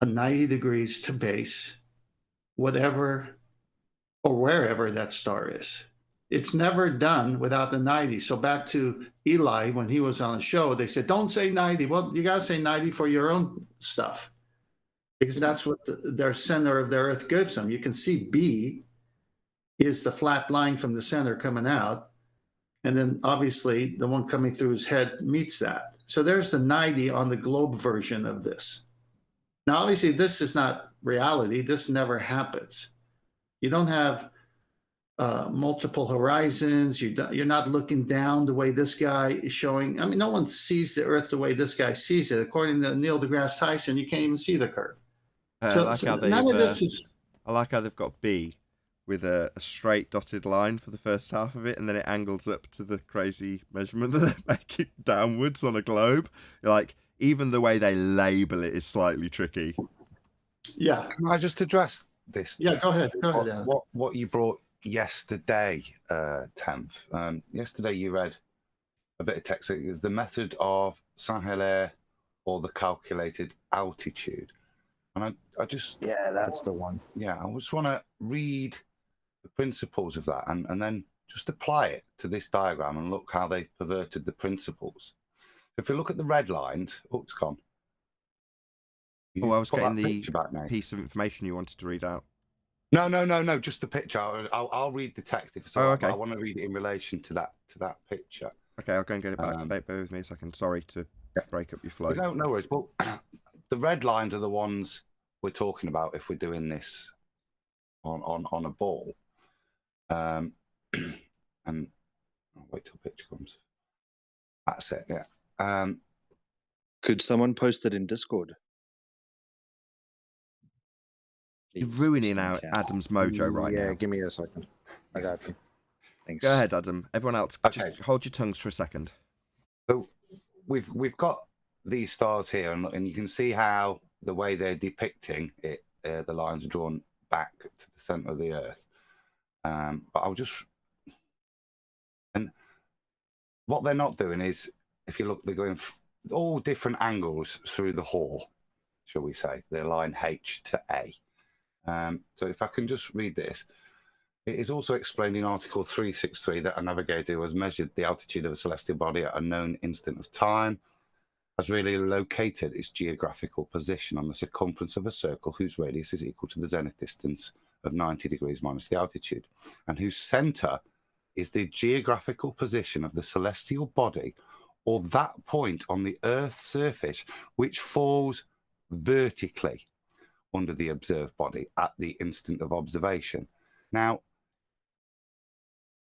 a 90 degrees to base, whatever or wherever that star is. It's never done without the 90. So back to Eli, when he was on the show, they said, don't say 90. Well, you got to say 90 for your own stuff, because that's what their center of their Earth gives them. You can see B is the flat line from the center coming out. And then obviously the one coming through his head meets that. So there's the 90 on the globe version of this. Now, obviously, this is not reality. This never happens. You don't have multiple horizons. You're not looking down the way this guy is showing. I mean, no one sees the Earth the way this guy sees it. According to Neil deGrasse Tyson, you can't even see the curve. I like how they've got B with a straight dotted line for the first half of it, and then it angles up to the crazy measurement that they're making downwards on a globe. Like, even the way they label it is slightly tricky. Yeah. Can I just address this? Yeah, go ahead. Go ahead, Alan. What you brought yesterday, Temp. Yesterday you read a bit of text. It was the method of Saint-Hilaire or the calculated altitude. And I just... Yeah, that's the one. Yeah, I just want to read the principles of that and then just apply it to this diagram and look how they've perverted the principles. If you look at the red lines, oh, it's gone. Oh, I was getting the piece of information you wanted to read out. No, just the picture. I'll read the text if it's all right. Okay. I want to read it in relation to that picture. Okay, I'll go and get it back. Bear with me a second. Sorry to break up your flow. No worries. Well, the red lines are the ones we're talking about if we're doing this on a ball. And I'll wait till the picture comes. That's it, yeah. Could someone post it in Discord? You're ruining Adam's mojo right now. Yeah, give me a second. I got you. Thanks. Go ahead, Adam. Everyone else, Okay. just hold your tongues for a second. So we've got these stars here, and you can see how the way they're depicting it, the lines are drawn back to the center of the Earth. But I'll just... And what they're not doing is, if you look, they're going all different angles through the hall, shall we say. They're line H to A. So if I can just read this. It is also explained in Article 363 that a navigator who has measured the altitude of a celestial body at a known instant of time has really located its geographical position on the circumference of a circle whose radius is equal to the zenith distance of 90 degrees minus the altitude, and whose center is the geographical position of the celestial body or that point on the Earth's surface which falls vertically under the observed body at the instant of observation. Now,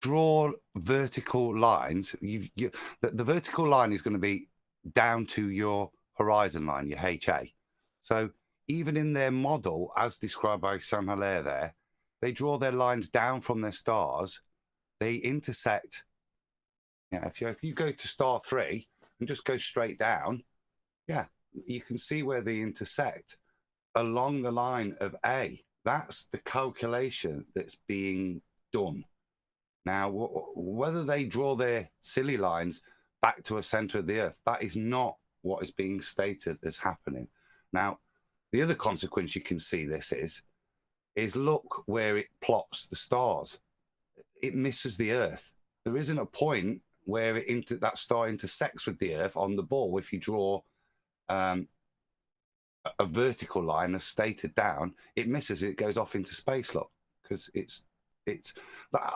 draw vertical lines. The vertical line is going to be down to your horizon line, your HA. So even in their model, as described by Saint-Hilaire there, they draw their lines down from their stars. They intersect. Yeah, if you go to star 3 and just go straight down, yeah, you can see where they intersect along the line of A. That's the calculation that's being done. Now, whether they draw their silly lines back to a center of the Earth, that is not what is being stated as happening. Now, the other consequence you can see this is look where it plots the stars. It misses the Earth. There isn't a point where that star intersects with the Earth on the ball. If you draw a vertical line as stated down, it misses. It goes off into space, look, because it's.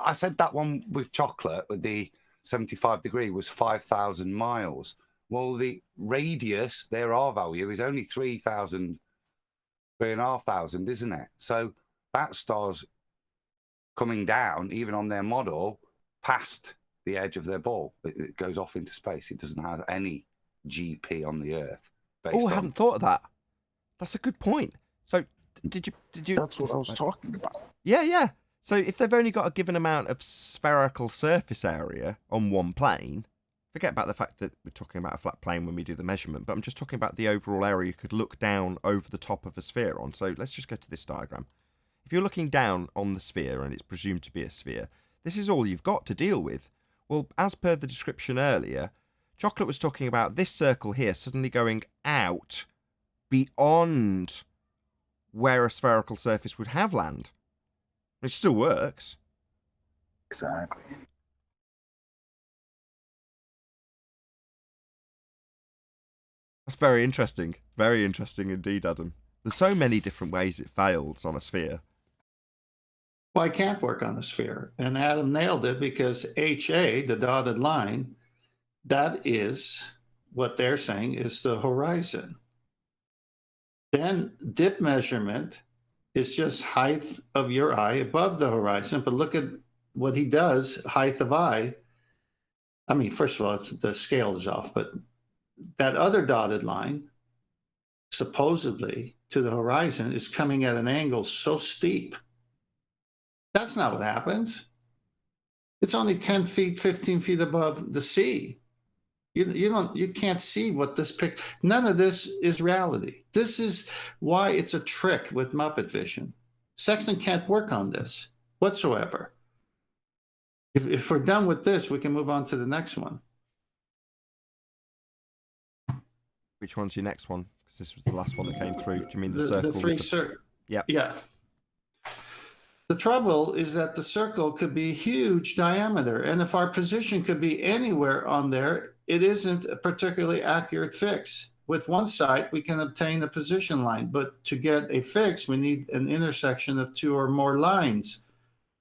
I said that one with chocolate with the 75 degree was 5,000 miles. Well, the radius, their R value, is only 3,000, 3,500, isn't it? So that star's coming down, even on their model, past the edge of their ball. It goes off into space. It doesn't have any GP on the Earth. Oh, I hadn't thought of that. That's a good point. So did you? That's what I was talking about. Yeah. So if they've only got a given amount of spherical surface area on one plane, forget about the fact that we're talking about a flat plane when we do the measurement, but I'm just talking about the overall area you could look down over the top of a sphere on. So let's just go to this diagram. If you're looking down on the sphere, and it's presumed to be a sphere, this is all you've got to deal with. Well, as per the description earlier, Chocolate was talking about this circle here suddenly going out beyond where a spherical surface would have land. It still works. Exactly. That's very interesting. Very interesting indeed, Adam. There's so many different ways it fails on a sphere. Well, I can't work on a sphere. And Adam nailed it because HA, the dotted line, that is what they're saying is the horizon. Then dip measurement is just height of your eye above the horizon. But look at what he does, height of eye. I mean, first of all, the scale is off, but that other dotted line, supposedly to the horizon, is coming at an angle so steep. That's not what happens. It's only 10 feet, 15 feet above the sea. You can't see what this picture. None of this is reality. This is why it's a trick with Muppet vision. Sexton can't work on this whatsoever. If we're done with this, we can move on to the next one. Which one's your next one? Because this was the last one that came through. Do you mean the circle? The three Yeah. Yeah. The trouble is that the circle could be huge diameter, and if our position could be anywhere on there, it isn't a particularly accurate fix. With one side, we can obtain a position line, but to get a fix, we need an intersection of two or more lines,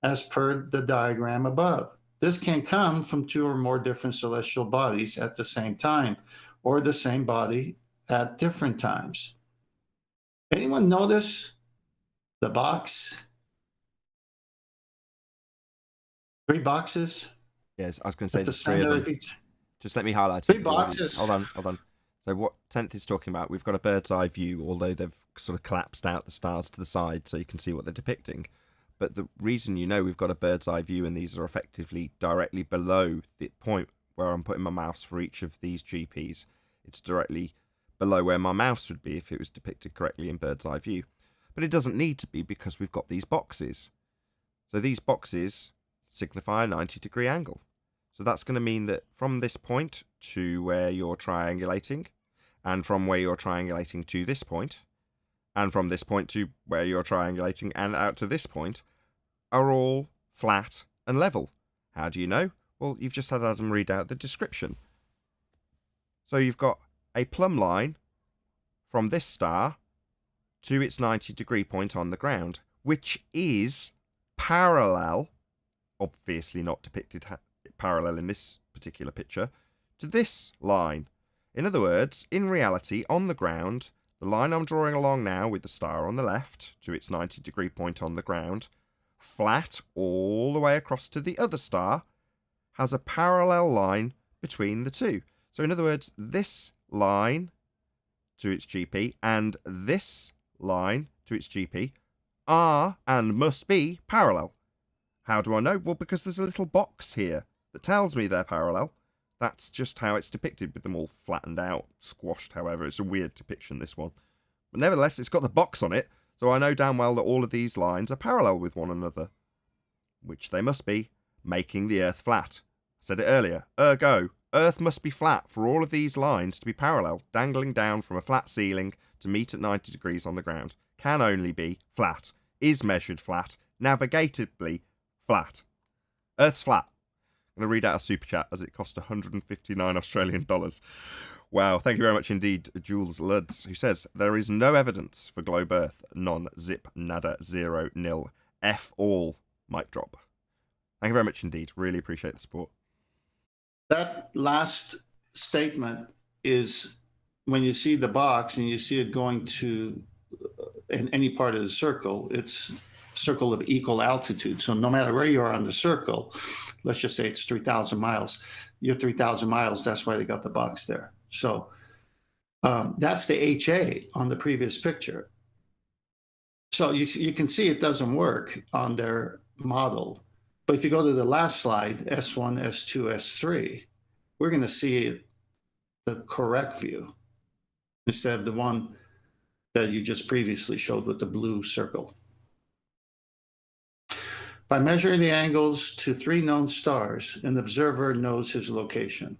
as per the diagram above. This can come from two or more different celestial bodies at the same time, or the same body at different times. Anyone notice the box? 3 boxes? Yes, I was going to say At the there's 3 of center them. of each. Just let me highlight it. 3 for the audience. boxes. Hold on. So what 10th is talking about, we've got a bird's eye view, although they've sort of collapsed out the stars to the side so you can see what they're depicting. But the reason we've got a bird's eye view and these are effectively directly below the point where I'm putting my mouse for each of these GPs, it's directly below where my mouse would be if it was depicted correctly in bird's eye view. But it doesn't need to be because we've got these boxes. So these boxes signify a 90-degree angle. So that's going to mean that from this point to where you're triangulating, and from where you're triangulating to this point, and from this point to where you're triangulating and out to this point, are all flat and level. How do you know? Well, you've just had Adam read out the description. So you've got a plumb line from this star to its 90-degree point on the ground, which is parallel, obviously not depicted parallel in this particular picture, to this line. In other words, in reality, on the ground, the line I'm drawing along now with the star on the left to its 90-degree point on the ground, flat all the way across to the other star, has a parallel line between the two. So in other words, this line to its GP and this line to its GP are and must be parallel. How do I know? Well, because there's a little box here that tells me they're parallel. That's just how it's depicted, with them all flattened out, squashed, however. It's a weird depiction, this one. But nevertheless, it's got the box on it, so I know damn well that all of these lines are parallel with one another, which they must be, making the Earth flat. I said it earlier. Ergo, Earth must be flat for all of these lines to be parallel, dangling down from a flat ceiling to meet at 90 degrees on the ground. Can only be flat, is measured flat, navigatably flat. Earth's flat. I'm going to read out a super chat as it cost 159 Australian dollars. Wow, thank you very much indeed, Jules Luds, who says, there is no evidence for globe Earth, none, zip, nada, 0, nil, F all, mic drop. Thank you very much indeed. Really appreciate the support. That last statement is when you see the box and you see it going to in any part of the circle, it's circle of equal altitude. So no matter where you are on the circle, let's just say it's 3,000 miles, you're 3,000 miles, that's why they got the box there. So that's the HA on the previous picture. So you can see it doesn't work on their model. But if you go to the last slide, S1, S2, S3, we're going to see the correct view instead of the one that you just previously showed with the blue circle. By measuring the angles to 3 known stars, an observer knows his location.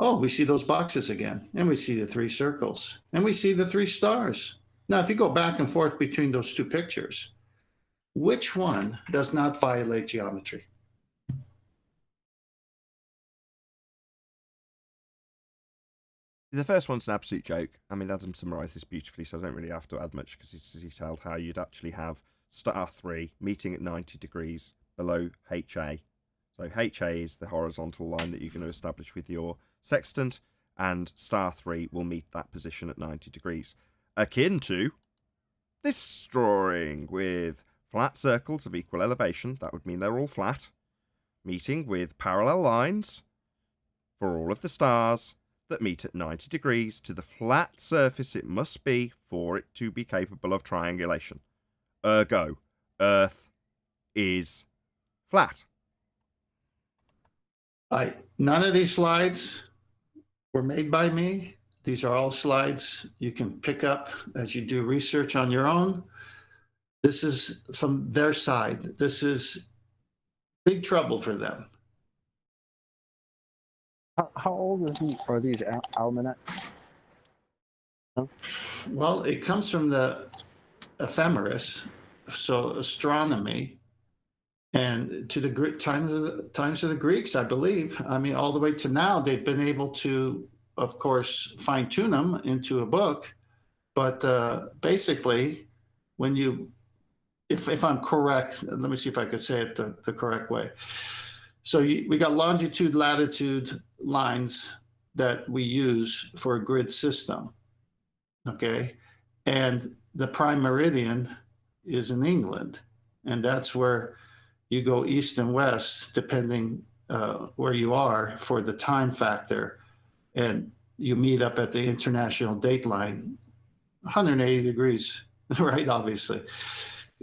Oh, we see those boxes again, and we see the 3 circles, and we see the 3 stars. Now, if you go back and forth between those 2 pictures, which one does not violate geometry? The first one's an absolute joke. I mean, Adam summarised this beautifully, so I don't really have to add much because it's detailed how you'd actually have star 3 meeting at 90 degrees below HA. So HA is the horizontal line that you're going to establish with your sextant, and star 3 will meet that position at 90 degrees. Akin to this drawing with flat circles of equal elevation, that would mean they're all flat, meeting with parallel lines for all of the stars that meet at 90 degrees to the flat surface it must be for it to be capable of triangulation. Ergo, Earth is flat. None of these slides were made by me. These are all slides you can pick up as you do research on your own. This is from their side. This is big trouble for them. How old are these almanacs? Huh? Well, it comes from the ephemeris, so astronomy, and to the times of the Greeks, I believe. I mean, all the way to now, they've been able to, of course, fine tune them into a book. But basically, when you, if I'm correct, let me see if I could say it the correct way. So we got longitude, latitude lines that we use for a grid system, okay? And the prime meridian is in England, and that's where you go east and west, depending where you are for the time factor, and you meet up at the international date line, 180 degrees, right, obviously,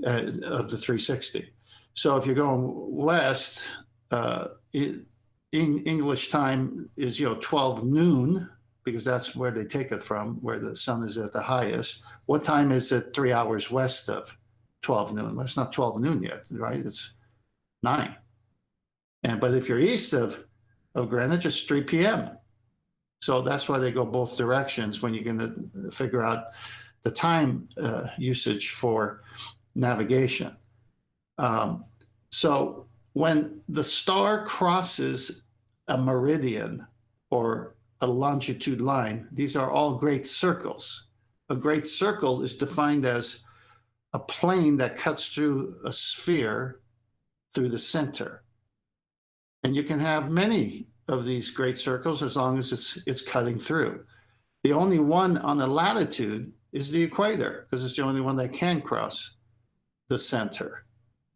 of the 360. So if you're going west, English time is 12 noon, because that's where they take it from, where the sun is at the highest. What time is it 3 hours west of 12 noon. Well, it's not 12 noon yet, right? It's 9. But if you're east of Greenwich, it's 3 p.m. So that's why they go both directions when you're going to figure out the time usage for navigation. So when the star crosses a meridian or a longitude line, these are all great circles. A great circle is defined as a plane that cuts through a sphere through the center. And you can have many of these great circles as long as it's cutting through. The only one on the latitude is the equator, because it's the only one that can cross the center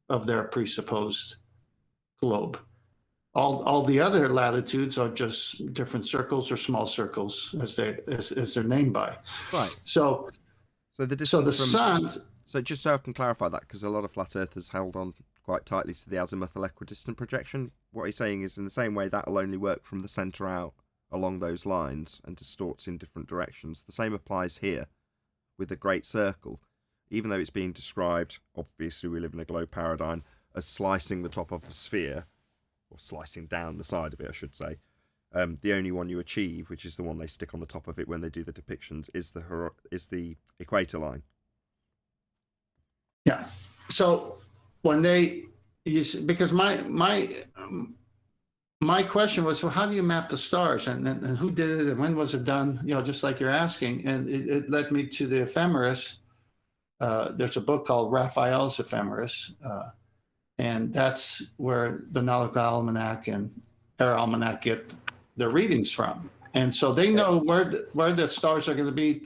of their presupposed globe. All the other latitudes are just different circles or small circles as they're named by. Right. So the sun. So just so I can clarify that, because a lot of flat earthers held on quite tightly to the azimuthal equidistant projection. What he's saying is, in the same way that'll only work from the centre out along those lines and distorts in different directions, the same applies here with the Great Circle. Even though it's being described, obviously we live in a globe paradigm, as slicing the top of a sphere, or slicing down the side of it, I should say. The only one you achieve, which is the one they stick on the top of it when they do the depictions, is the equator line. Yeah. So when because my question was, well, how do you map the stars, and who did it, and when was it done? Just like you're asking, and it led me to the ephemeris. There's a book called Raphael's Ephemeris, and that's where the Nautical Almanac and Air Almanac get their readings from. And so they know where the stars are going to be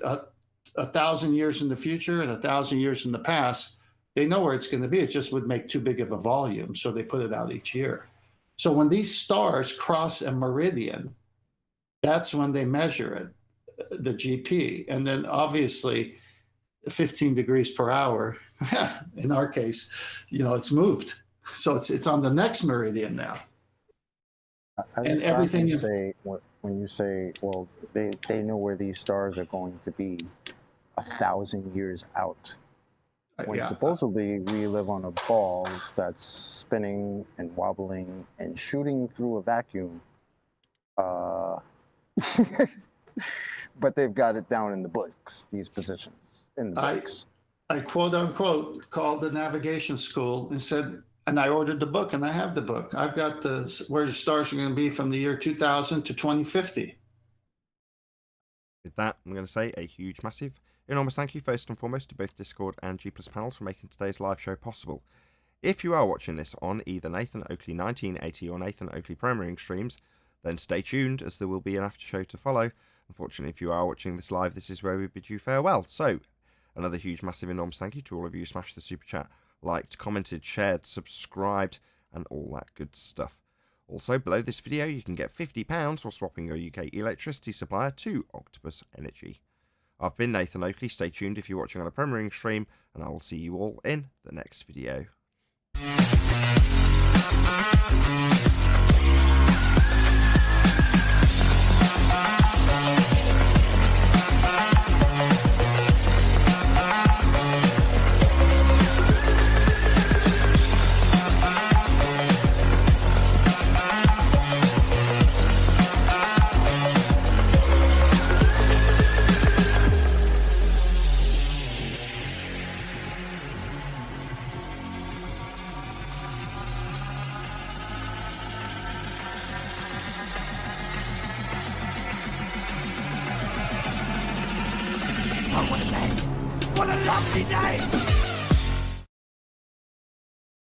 1,000 years in the future and 1,000 years in the past. They know where it's going to be. It just would make too big of a volume, so they put it out each year. So when these stars cross a meridian, that's when they measure it, the GP. And then obviously 15 degrees per hour, in our case, it's moved. So it's on the next meridian now. And everything you say, when you say, well, they know where these stars are going to be 1,000 years out. When supposedly we live on a ball that's spinning and wobbling and shooting through a vacuum. But they've got it down in the books, these positions in the books. I quote unquote called the navigation school and said, and I ordered the book, and I have the book. I've got where the stars are going to be from the year 2000 to 2050. With that, I'm going to say a huge, massive, enormous thank you first and foremost to both Discord and G+ panels for making today's live show possible. If you are watching this on either Nathan Oakley 1980 or Nathan Oakley Premiering streams, then stay tuned, as there will be an after show to follow. Unfortunately, if you are watching this live, this is where we bid you farewell. So, another huge, massive, enormous thank you to all of you who smashed the super chat, liked, commented, shared, subscribed, and all that good stuff. Also, below this video, you can get £50 while swapping your UK electricity supplier to Octopus Energy. I've been Nathan Oakley. Stay tuned if you're watching on a Premiering stream, and I will see you all in the next video. What a lovely day!